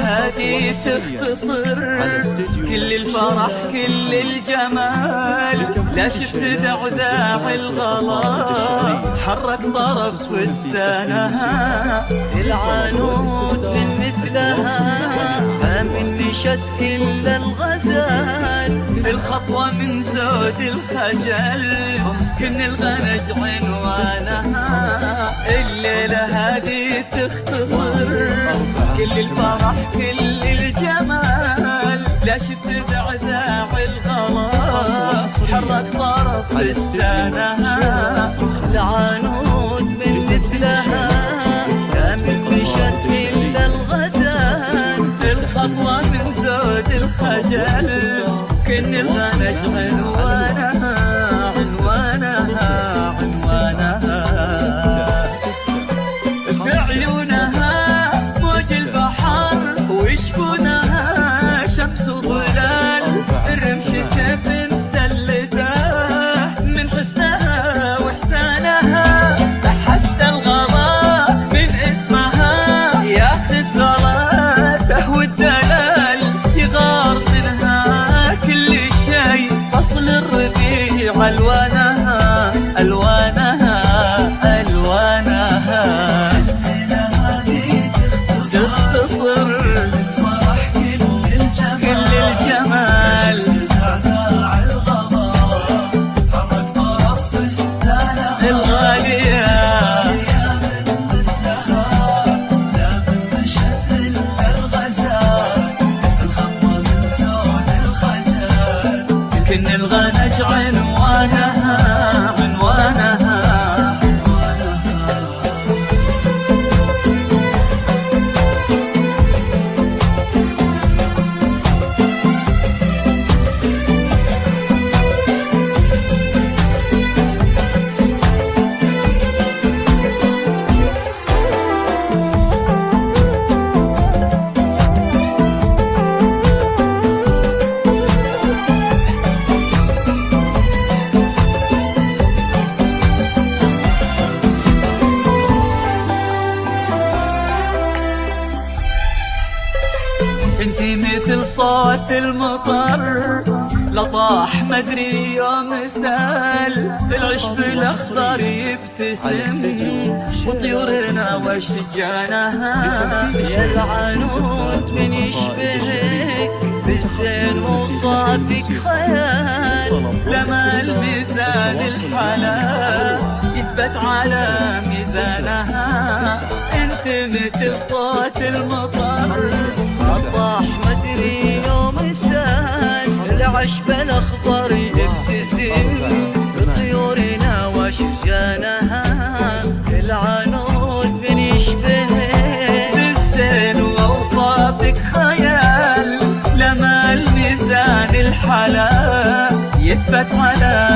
هذه تختصر كل الفرح كل الجمال. لا شفت دعذاع الغلا حرك طرف فستانها، العنود من مثلها ما من مشت إلا الغزال. الخطوة من زود الخجل كن الغنج عنوانها. الليلة هذه تختصر كل الفرح كل الجمال. لا شفت بعذاع الغلا حرك طرف فستانها، العنود من مثلها ما من مشت إلا الغزال. الخطوة من زود الخجل كن الغنج عنوانها عنوانها عنوانها. في عيونها موج البحر ويشفونها شمس وظلال. الرمش سيف سلته من حسنها وإحسانها، حتى الغلا من اسمها ياخذ غلاته والدلال. يغار منها كل شيء فصل الربيع ألوانها ألوانها ألوانها. تختصر الفرح كل الجمال. حرك طرف فستانها الغالية لا من مشت إلا الغزال. الخطوة من زود الخجل كن الغنج عنوانها عنوانها. انتي مثل صوت المطر لطاح مدري يوم سال. العشب الاخضر يبتسم وطيورنا واشجانها. يا العنود من يشبهك بالزين وصافك خيال. لما الميزان الحلا يثبت على ميزانها. انت مثل صوت المطر لطاح مدري يوم سال. العشب الاخضر يبتسم بطيورنا وشجانها. العنود من يشبهك بالزين واوصافك خيال. لما الميزان الحلا يثبت على